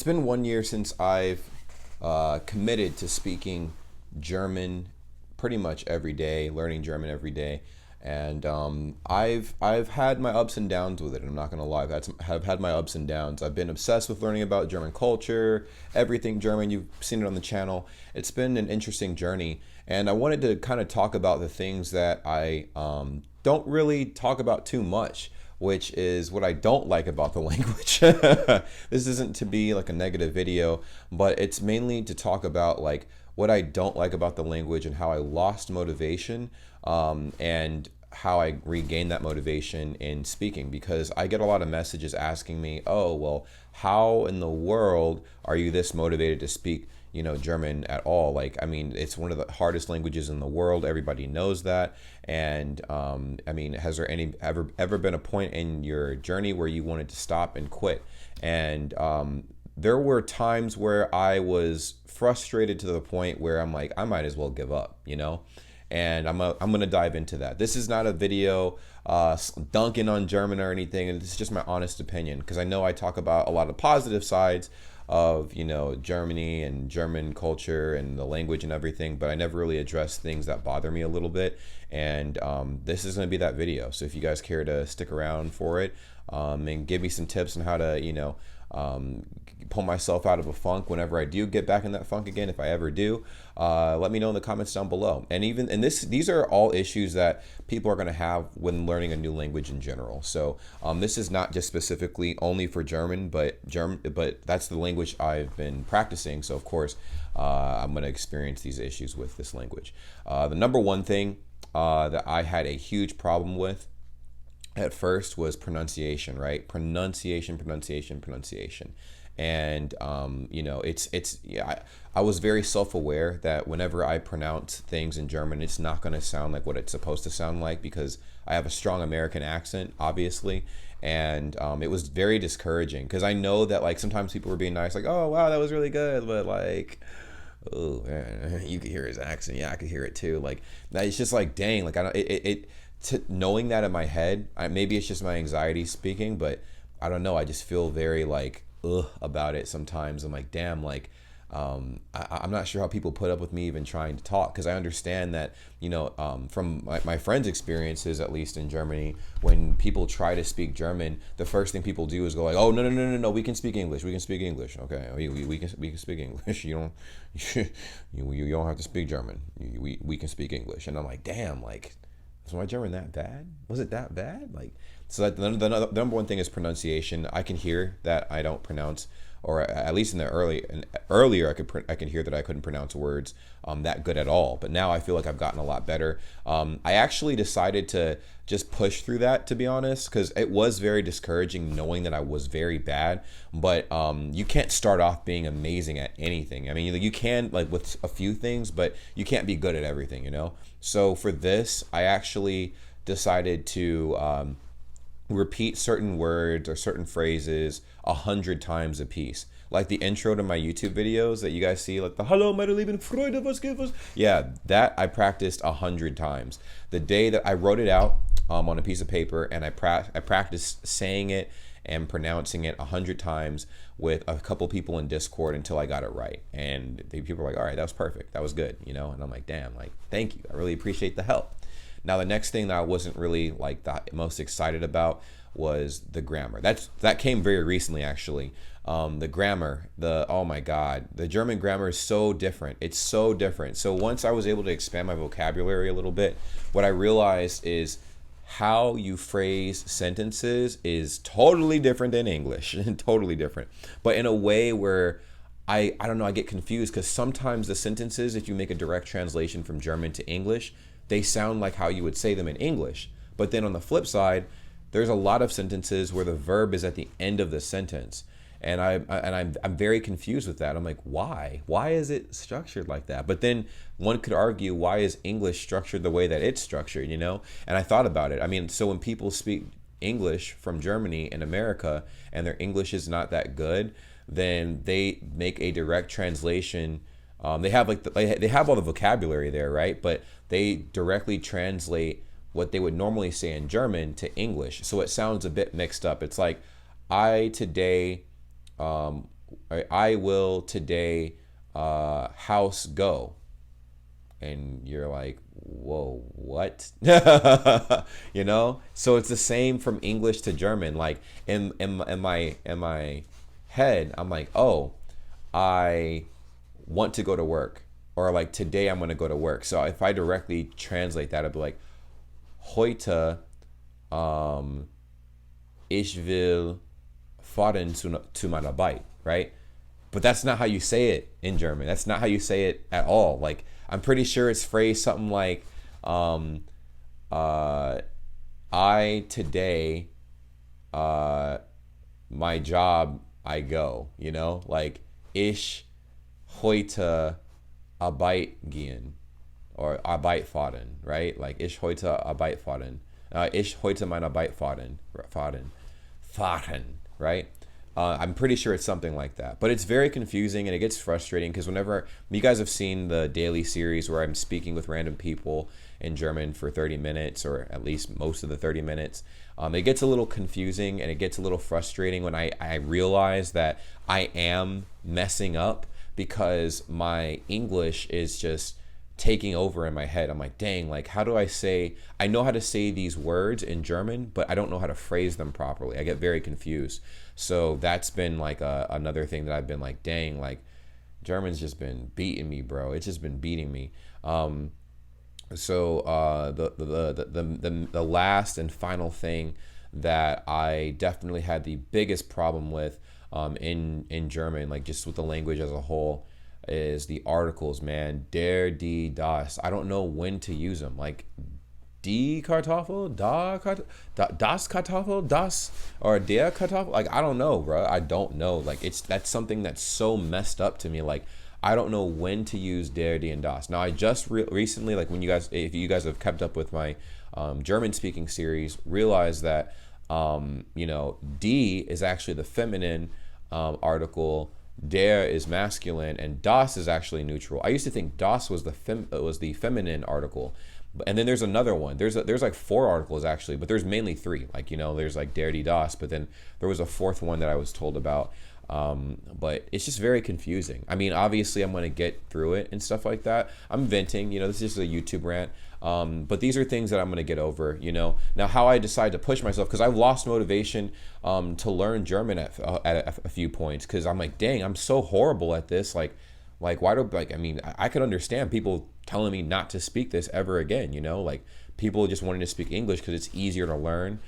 been 1 year since I've committed to speaking German pretty much every day, learning German every day, and I've had my ups and downs with it. I'm not gonna lie, have had my ups and downs. I've been obsessed with learning about German culture, everything German. You've seen it on the channel. It's been an interesting journey, and I wanted to kind of talk about the things that I don't really talk about too much, which is what I don't like about the language. This isn't to be like a negative video, but it's mainly to talk about like what I don't like about the language and how I lost motivation, and how I regained that motivation in speaking, because I get a lot of messages asking me, oh, well, how in the world are you this motivated to speak, German at all? Like, I mean, it's one of the hardest languages in the world. Everybody knows that. And I mean, has there ever been a point in your journey where you wanted to stop and quit? And there were times where I was frustrated to the point where I'm like, I might as well give up. And I'm going to dive into that. This is not a video dunking on German or anything. And this is just my honest opinion, because I know I talk about a lot of positive sides of Germany and German culture and the language and everything, but I never really address things that bother me a little bit. And this is going to be that video. So if you guys care to stick around for it, and give me some tips on how to pull myself out of a funk whenever I do get back in that funk again, if I ever do, let me know in the comments down below. And these are all issues that people are going to have when learning a new language in general. So this is not just specifically only for German, but that's the language I've been practicing. So of course, I'm going to experience these issues with this language. The number one thing that I had a huge problem with at first was pronunciation, right? Pronunciation. And I was very self-aware that whenever I pronounce things in German, it's not going to sound like what it's supposed to sound like, because I have a strong American accent, obviously. And it was very discouraging, because I know that like sometimes people were being nice, like, oh wow, that was really good, but like, oh man, you could hear his accent. Yeah, I could hear it too. Like, it's just like, dang, like I don't knowing that in my head, maybe it's just my anxiety speaking, but I don't know, I just feel very like about it sometimes. I'm like, damn, like I'm not sure how people put up with me even trying to talk, because I understand that from my friends' experiences, at least in Germany, when people try to speak German, the first thing people do is go like, oh no, we can speak English, okay, we can speak English, you don't have to speak German, we can speak English. And I'm like, damn, like, was my German that bad? Was it that bad? Like, so the number one thing is pronunciation. I can hear that I don't pronounce, or at least in the earlier, I could hear that I couldn't pronounce words that good at all. But now I feel like I've gotten a lot better. I actually decided to just push through that, to be honest, because it was very discouraging knowing that I was very bad. But you can't start off being amazing at anything. I mean, you can, like, with a few things, but you can't be good at everything, So for this, I actually decided to repeat certain words or certain phrases 100 times a piece. Like the intro to my YouTube videos that you guys see, like the "Hallo meine lieben Freunde, was geht was?" Yeah, that I practiced 100 times. The day that I wrote it out on a piece of paper, and I practiced saying it and pronouncing it 100 times with a couple people in Discord until I got it right. And people were like, all right, that was perfect, that was good, And I'm like, damn, like, thank you, I really appreciate the help. Now, the next thing that I wasn't really like the most excited about was the grammar. That came very recently, actually. The grammar, oh my God, the German grammar is so different. It's so different. So once I was able to expand my vocabulary a little bit, what I realized is how you phrase sentences is totally different than English, totally different. But in a way where I don't know, I get confused, because sometimes the sentences, if you make a direct translation from German to English, they sound like how you would say them in English. But then on the flip side, there's a lot of sentences where the verb is at the end of the sentence. And I'm very confused with that. I'm like, why? Why is it structured like that? But then one could argue, why is English structured the way that it's structured, And I thought about it. I mean, so when people speak English from Germany and America and their English is not that good, then they make a direct translation. They have they have all the vocabulary there, right? But they directly translate what they would normally say in German to English. So it sounds a bit mixed up. It's like, I today I will today house go, and you're like, whoa, what? You know? So it's the same from English to German. Like in my head, I'm like, oh, I want to go to work, or like today I'm going to go to work. So if I directly translate that, I'd be like, heute um, ich will fahren zu meiner Arbeit, right? But that's not how you say it in German. That's not how you say it at all. Like, I'm pretty sure it's phrased something like, um, uh, I today, uh, my job, I go, you know? Like, ich heute Arbeit gehen, or Arbeit fahren, right? Like, ich heute Arbeit fahren. Ich heute meine Arbeit fahren, right? I'm pretty sure it's something like that. But it's very confusing and it gets frustrating because whenever you guys have seen the daily series where I'm speaking with random people in German for 30 minutes, or at least most of the 30 minutes, it gets a little confusing and it gets a little frustrating when I realize that I am messing up because my English is just taking over in my head. I'm like, dang, like, how do I say, I know how to say these words in German, but I don't know how to phrase them properly. I get very confused. So that's been like another thing that I've been like, dang, like, German's just been beating me, bro. It's just been beating me. The last and final thing that I definitely had the biggest problem with in German, like just with the language as a whole, is the articles, man. Der, die, das. I don't know when to use them. Like, die Kartoffel, das Kartoffel, das, or der Kartoffel. Like, I don't know, bro. I don't know. Like, that's something that's so messed up to me. Like, I don't know when to use der, die, and das. Now, I just recently, like, if you guys have kept up with my German speaking series, realized that, die is actually the feminine article. Der is masculine, and das is actually neutral. I used to think das was the feminine article, and then there's another one. There's like 4 articles actually, but there's mainly 3. Like, there's like der, die, das, but then there was a 4th one that I was told about. But it's just very confusing. I mean, obviously I'm going to get through it and stuff like that. I'm venting, this is just a YouTube rant. But these are things that I'm going to get over, Now, how I decide to push myself, because I've lost motivation to learn German at a few points, because I'm like, dang, I'm so horrible at this. Like why do, like, I mean, I could understand people telling me not to speak this ever again, like people just wanting to speak English because it's easier to learn.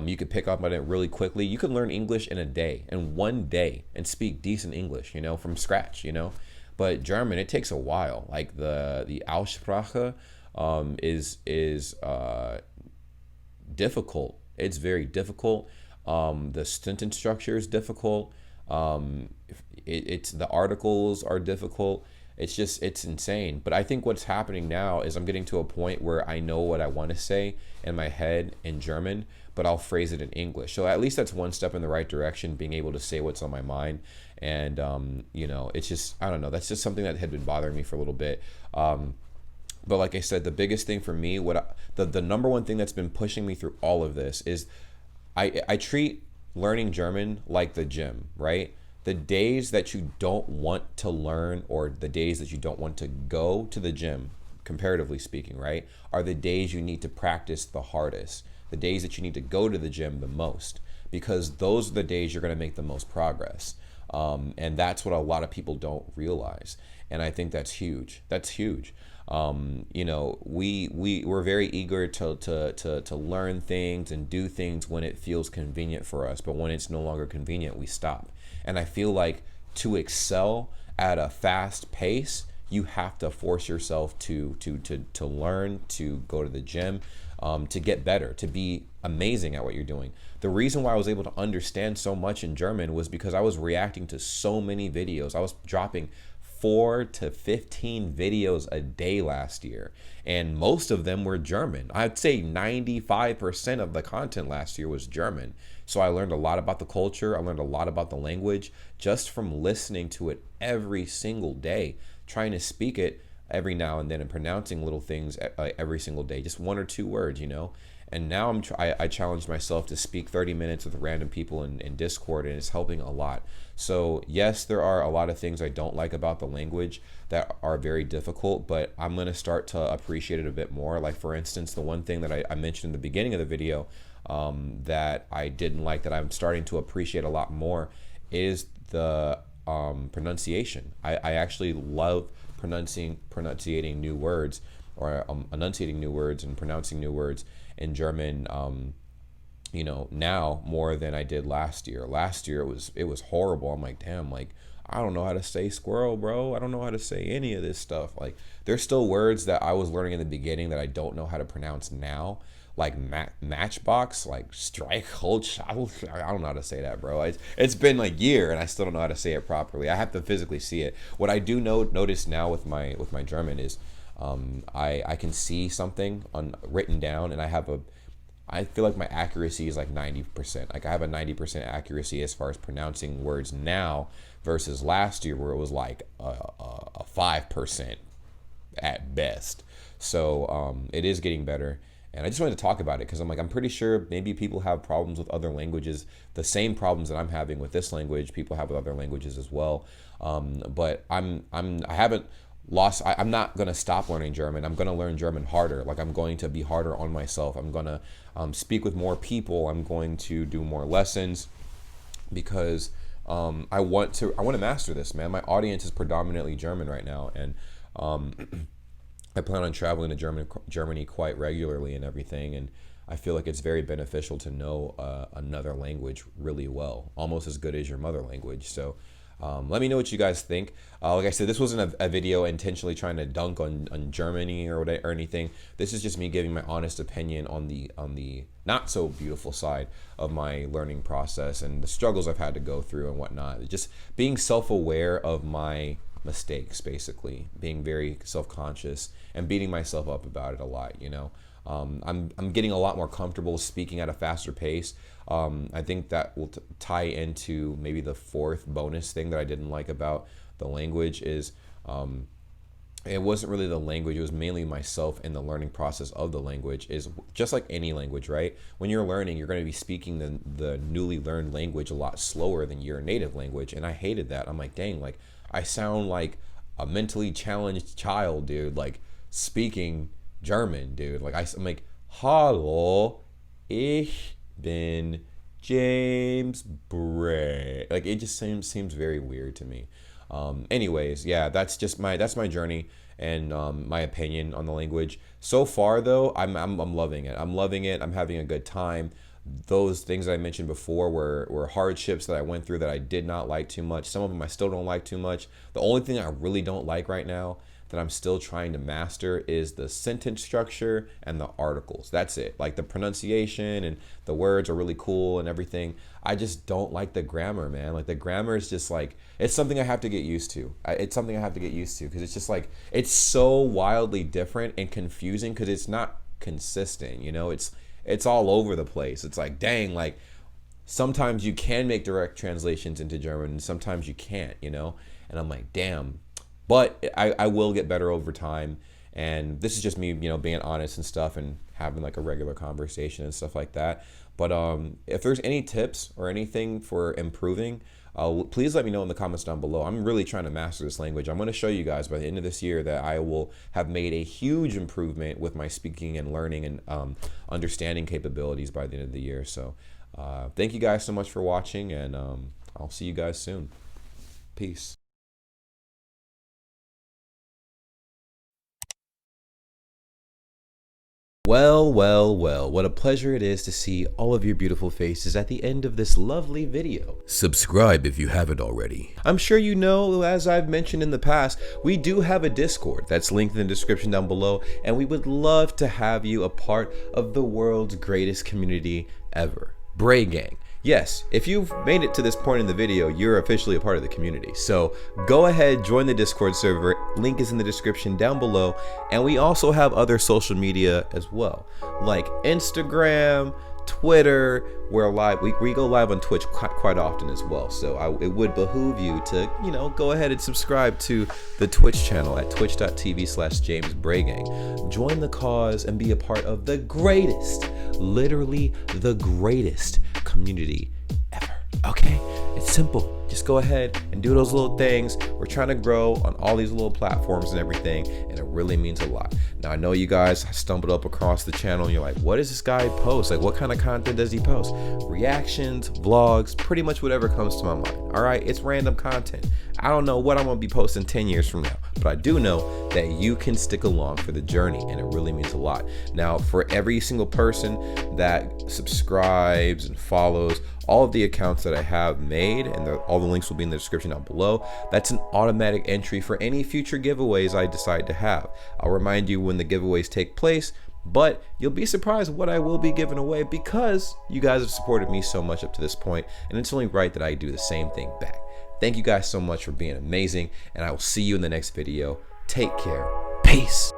You could pick up on it really quickly. You could learn English in 1 day, and speak decent English, from scratch, But German, it takes a while. Like the Aussprache is difficult. It's very difficult. The sentence structure is difficult. It's the articles are difficult. It's insane. But I think what's happening now is I'm getting to a point where I know what I want to say in my head in German, but I'll phrase it in English. So at least that's one step in the right direction, being able to say what's on my mind. And, it's just, I don't know, that's just something that had been bothering me for a little bit. But like I said, the biggest thing for me, the number one thing that's been pushing me through all of this is I treat learning German like the gym, right? The days that you don't want to learn, or the days that you don't want to go to the gym, comparatively speaking, right, are the days you need to practice the hardest, the days that you need to go to the gym the most, because those are the days you're going to make the most progress. And that's what a lot of people don't realize. And I think that's huge. That's huge. We're very eager to learn things and do things when it feels convenient for us, but when it's no longer convenient, we stop. And I feel like to excel at a fast pace, you have to force yourself to learn, to go to the gym, to get better, to be amazing at what you're doing. The reason why I was able to understand so much in German was because I was reacting to so many videos. I was dropping 4 to 15 videos a day last year, and most of them were German. I'd say 95% of the content last year was German. So I learned a lot about the culture. I learned a lot about the language just from listening to it every single day, trying to speak it every now and then and pronouncing little things every single day, just 1 or 2 words, And now I challenged myself to speak 30 minutes with random people in Discord, and it's helping a lot. So yes, there are a lot of things I don't like about the language that are very difficult, but I'm going to start to appreciate it a bit more. Like, for instance, the one thing that I mentioned in the beginning of the video that I didn't like, that I'm starting to appreciate a lot more, is the pronunciation. I actually love pronunciating new words, or enunciating new words and pronouncing new words in German, now more than I did last year. Last year it was horrible. I'm like, damn, like, I don't know how to say squirrel, bro. I don't know how to say any of this stuff. Like, there's still words that I was learning in the beginning that I don't know how to pronounce now, like matchbox, like strike, hold, shovel. I don't know how to say that, bro. It's been like a year and I still don't know how to say it properly. I have to physically see it. What I do notice now with my German is I can see something written down, and I feel like my accuracy is like 90%. Like, I have a 90% accuracy as far as pronouncing words now versus last year, where it was like a 5% at best. So it is getting better. And I just wanted to talk about it because I'm pretty sure maybe people have problems with other languages, the same problems that I'm having with this language, people have with other languages as well. But I haven't lost. I'm not going to stop learning German. I'm going to learn German harder. Like, I'm going to be harder on myself. I'm going to speak with more people. I'm going to do more lessons because I want to master this, man. My audience is predominantly German right now, and I plan on traveling to Germany quite regularly and everything, and I feel like it's very beneficial to know another language really well, almost as good as your mother language. So let me know what you guys think. Like I said, this wasn't a video intentionally trying to dunk on Germany or anything. This is just me giving my honest opinion on the not so beautiful side of my learning process and the struggles I've had to go through and whatnot. Just being self-aware of my mistakes, basically being very self-conscious and beating myself up about it a lot. I'm getting a lot more comfortable speaking at a faster pace. I think that will tie into maybe the fourth bonus thing that I didn't like about the language is it wasn't really the language, it was mainly myself and the learning process of the language. Is just like any language, right? When you're learning, you're going to be speaking the newly learned language a lot slower than your native language, and I hated that. I'm like, dang, like, I sound like a mentally challenged child, dude, like speaking German, dude. Like, I'm like, hallo, ich bin James Bray. Like, it just seems very weird to me. Anyways, yeah, that's my journey and my opinion on the language. So far, though, I'm loving it. I'm loving it. I'm having a good time. Those things that I mentioned before were hardships that I went through that I did not like too much. Some of them I still don't like too much. The only thing I really don't like right now that I'm still trying to master is the sentence structure and the articles. That's it. Like, the pronunciation and the words are really cool and everything. I just don't like the grammar, man. Like, the grammar is just like, it's something I have to get used to. It's something I have to get used to because it's just like, it's so wildly different and confusing because it's not consistent, it's all over the place. It's like, dang, like, sometimes you can make direct translations into German and sometimes you can't, and I'm like, damn. But I will get better over time, and this is just me, being honest and stuff and having like a regular conversation and stuff like that. But if there's any tips or anything for improving, please let me know in the comments down below. I'm really trying to master this language. I'm going to show you guys by the end of this year that I will have made a huge improvement with my speaking and learning and understanding capabilities by the end of the year. So thank you guys so much for watching, and I'll see you guys soon. Peace. Well, what a pleasure it is to see all of your beautiful faces at the end of this lovely video. Subscribe if you haven't already. I'm sure you know, as I've mentioned in the past, we do have a Discord that's linked in the description down below, and we would love to have you a part of the world's greatest community ever, Bray Gang. Yes, if you've made it to this point in the video, you're officially a part of the community. So go ahead, join the Discord server. Link is in the description down below. And we also have other social media as well, like Instagram, Twitter. We're live. We go live on Twitch quite often as well. So it would behoove you to, go ahead and subscribe to the Twitch channel at twitch.tv/JamesBrayGang. Join the cause and be a part of the greatest, literally the greatest community ever. Okay? It's simple. Just go ahead and do those little things. We're trying to grow on all these little platforms and everything, and it really means a lot. Now, I know you guys stumbled up across the channel and you're like, what does this guy post? Like, what kind of content does he post? Reactions, vlogs, pretty much whatever comes to my mind. All right, it's random content. I don't know what I'm gonna be posting 10 years from now, but I do know that you can stick along for the journey, and it really means a lot. Now, for every single person that subscribes and follows all of the accounts that I have made, and all the links will be in the description down below, that's an automatic entry for any future giveaways I decide to have. I'll remind you when the giveaways take place, but you'll be surprised what I will be giving away because you guys have supported me so much up to this point, and it's only right that I do the same thing back. Thank you guys so much for being amazing, and I will see you in the next video. Take care. Peace.